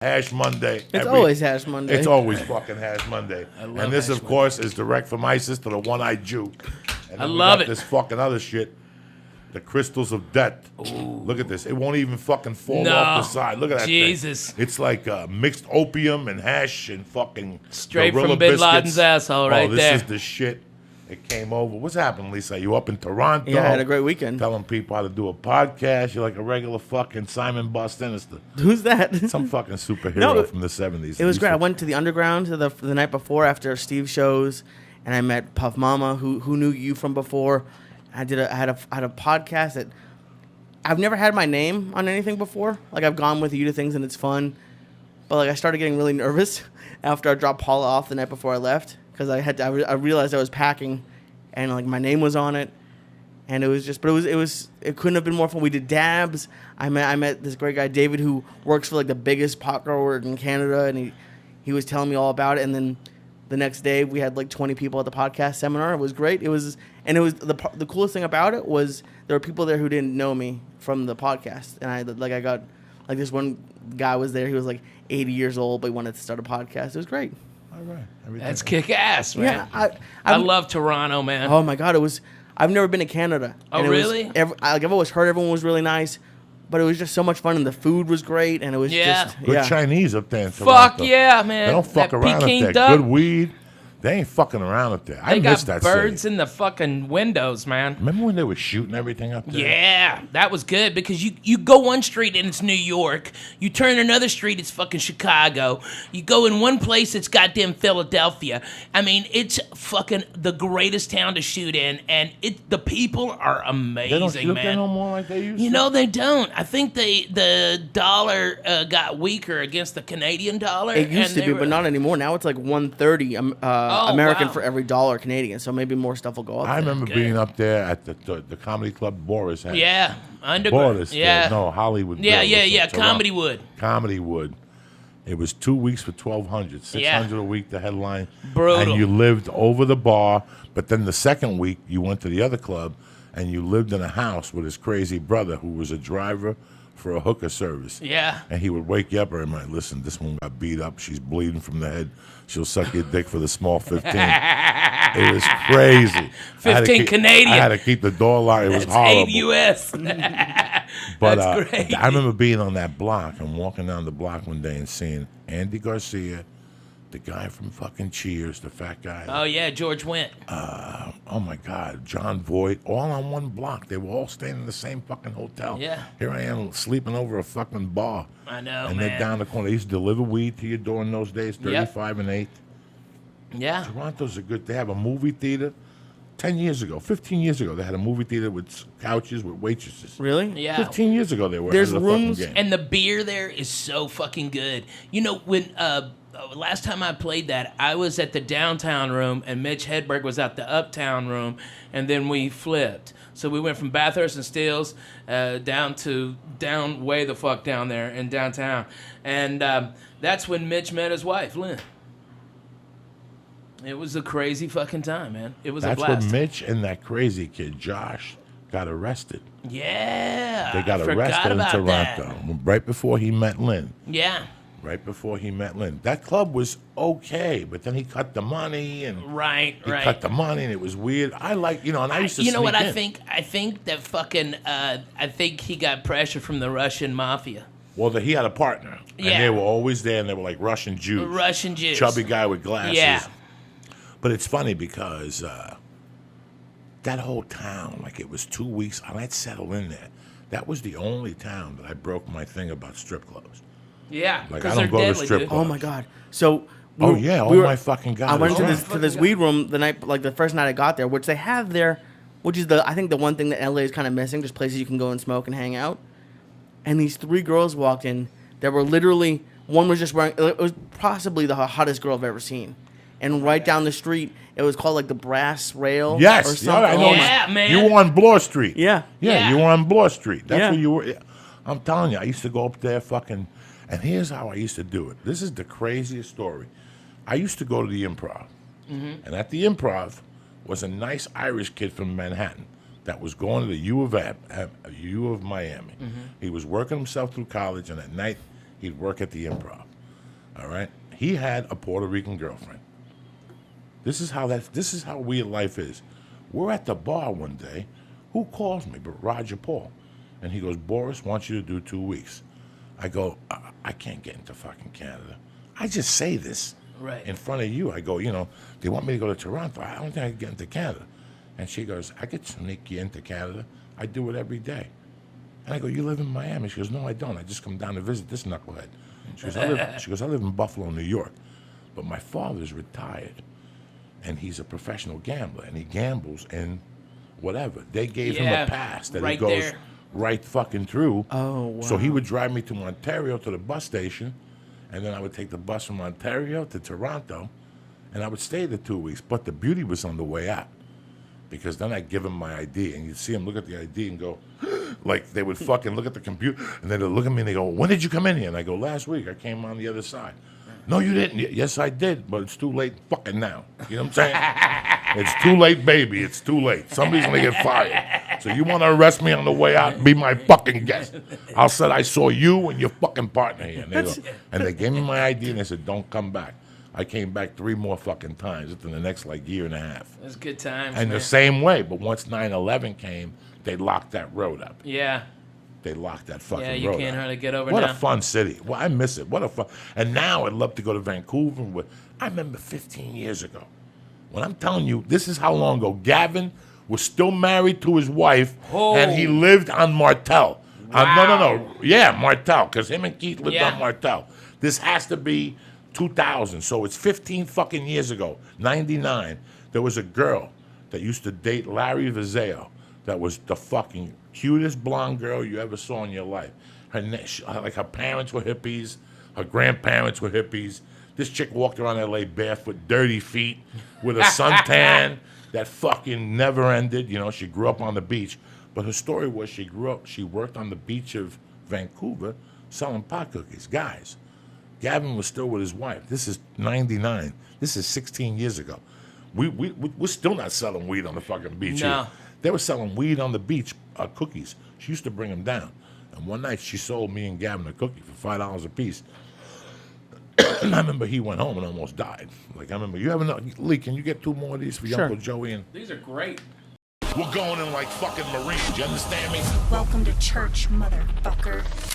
Hash Monday. It's always Hash Monday. It's always fucking Hash Monday. And this, of course, is direct from ISIS to the One-Eyed Jew. And I love it. This fucking other shit. The crystals of death. Ooh. Look at this. It won't even fucking fall off the side. Look at that Jesus. thing. It's like mixed opium and hash and fucking straight gorilla from Bin biscuits. Laden's asshole right there. This is the shit. It came over. What's happening, Lisa? You up in Toronto? Yeah, I had a great weekend. Telling people how to do a podcast. You're like a regular fucking Simon Bar Sinister. Who's that? Some fucking superhero from the 70s. It was great. I went to the Underground the night before after Steve's shows, and I met Puff Mama, who knew you from before. I had a podcast that I've never had my name on anything before. Like, I've gone with you to things and it's fun, but like I started getting really nervous after I dropped Paula off the night before I left. Because I realized I was packing, and like my name was on it, and it was just, but it couldn't have been more fun. We did dabs. I met this great guy David who works for like the biggest pot grower in Canada, and he was telling me all about it. And then the next day we had like 20 people at the podcast seminar. It was great. It was the coolest thing about it was there were people there who didn't know me from the podcast, and I got like this one guy was there. He was like 80 years old, but he wanted to start a podcast. It was great. All right. That's kick ass, man. Yeah, I love Toronto, man. Oh my God, I've never been to Canada. Oh, really? I've always heard everyone was really nice, but it was just so much fun, and the food was great, and it was just good Chinese up there in Toronto. Fuck yeah, man. They don't fuck around Peking up there. duck. Good weed. They ain't fucking around up there. They miss got that birds city. in the fucking windows, man. Remember when they were shooting everything up there? Yeah, that was good because you go one street and it's New York. You turn another street, it's fucking Chicago. You go in one place, it's goddamn Philadelphia. I mean, it's fucking the greatest town to shoot in, and the people are amazing, They don't shoot man. there no more like they used to? You know, they don't. I think the dollar got weaker against the Canadian dollar. It used to be, but not anymore. Now it's like 130 American for every dollar Canadian. So maybe more stuff will go up. I remember being up there at the comedy club Boris had. Yeah, underground. Boris. Yeah. No, Hollywood. Yeah. Comedy Wood. Comedy Wood. It was 2 weeks for $1,200, $600 a week the headline. Brutal. And you lived over the bar, but then the second week you went to the other club and you lived in a house with his crazy brother who was a driver for a hooker service. Yeah. And he would wake you up every night. Listen, this one got beat up. She's bleeding from the head. She'll suck your dick for the small 15. It was crazy. 15 Canadian. I had to keep the door locked. It was horrible. 8 US. But That's great. I remember being on that block and walking down the block one day and seeing Andy Garcia, the guy from fucking Cheers, the fat guy. Oh, yeah, George Wendt. Oh, my God. John Voight, all on one block. They were all staying in the same fucking hotel. Yeah. Here I am sleeping over a fucking bar. I know, and man. they're down the corner. They used to deliver weed to your door in those days, 35 and 8. Yeah. Toronto's a good. They have a movie theater. 10 years ago, 15 years ago, they had a movie theater with couches with waitresses. Really? Yeah. 15 years ago, they were. There's at the rooms, fucking game. And the beer there is so fucking good. You know, when last time I played that, I was at the downtown room and Mitch Hedberg was at the uptown room, and then we flipped. So we went from Bathurst and Steeles down way the fuck down there in downtown. And that's when Mitch met his wife, Lynn. It was a crazy fucking time, man. It was a blast. That's when Mitch and that crazy kid, Josh, got arrested. Yeah. They got I forgot arrested in about Toronto that. right before he met Lynn. Yeah. Right before he met Lynn. That club was okay, but then he cut the money and Right. cut the money and it was weird. I like, and I used to You know what sneak I in. think? I think that fucking I think he got pressure from the Russian mafia. Well, he had a partner. Yeah. And they were always there, and they were like Russian Jews. Russian Jews. Chubby guy with glasses. Yeah. But it's funny because that whole town, like it was 2 weeks, and I'd settle in there. That was the only town that I broke my thing about strip clubs. Yeah. Like, Because I don't they're go to deadly, strip dude. clubs. Oh my God! So Oh, yeah, oh my fucking God. I went to it's this weed room the night, like the first night I got there, which they have there, which is I think the one thing that LA is kind of missing, just places you can go and smoke and hang out. And these 3 girls walked in that were literally, one was just wearing, it was possibly the hottest girl I've ever seen. And right down the street, it was called like the Brass Rail. Yes, or yeah, something. I know. Yeah, man. You were on Bloor Street. Yeah. Yeah, you were on Bloor Street. That's Yeah. where you were. I'm telling you, I used to go up there fucking, and here's how I used to do it. This is the craziest story. I used to go to the Improv, and at the Improv was a nice Irish kid from Manhattan that was going to the U of Miami. He was working himself through college, and at night he'd work at the Improv. All right? He had a Puerto Rican girlfriend. This is how weird life is. We're at the bar one day. Who calls me but Roger Paul? And he goes, Boris wants you to do 2 weeks. I go, I can't get into fucking Canada. I just say this in front of you. I go, they want me to go to Toronto. I don't think I can get into Canada. And she goes, I could sneak you into Canada. I do it every day. And I go, you live in Miami? She goes, no, I don't. I just come down to visit this knucklehead. She goes, I live in Buffalo, New York. But my father's retired. And he's a professional gambler. And he gambles in whatever. They gave him a pass that he goes there. Right fucking through. Oh, wow. So he would drive me to Ontario to the bus station. And then I would take the bus from Ontario to Toronto. And I would stay there 2 weeks. But the beauty was on the way out. Because then I'd give him my ID, and you'd see him look at the ID and go, like they would fucking look at the computer, and then they'd look at me and they go, when did you come in here? And I go, last week, I came on the other side. No, you didn't. Yes, I did, but it's too late fucking now. You know what I'm saying? It's too late, baby. It's too late. Somebody's going to get fired. So you want to arrest me on the way out? Be my fucking guest. I said I saw you and your fucking partner here. And they gave me my ID, and they said, don't come back. I came back 3 more fucking times within the next year and a half. It was good times. And the same way, but once 9/11 came, they locked that road up. Yeah. They locked that fucking road up. Yeah, you can't hardly get over what now. What a fun city. Well, I miss it. What a fun. And now I'd love to go to Vancouver. I remember 15 years ago. When I'm telling you, this is how long ago. Gavin was still married to his wife, and he lived on Martel. Wow. No. Yeah, Martel, because him and Keith lived on Martel. This has to be 2000, so it's 15 fucking years ago, 99. There was a girl that used to date Larry Vizeo that was the fucking cutest blonde girl you ever saw in your life. Her parents were hippies, her grandparents were hippies. This chick walked around LA barefoot, dirty feet, with a suntan that fucking never ended. She grew up on the beach, but her story was she worked on the beach of Vancouver selling pot cookies. Guys, Gavin was still with his wife. This is 99. This is 16 years ago. We're still not selling weed on the fucking beach here. They were selling weed on the beach, cookies. She used to bring them down. And one night she sold me and Gavin a cookie for $5 a piece. And I remember he went home and almost died. I remember, you have enough? Lee, can you get 2 more of these for your Uncle Joey? These are great. We're going in like fucking Marines. You understand me? Welcome to church, motherfucker.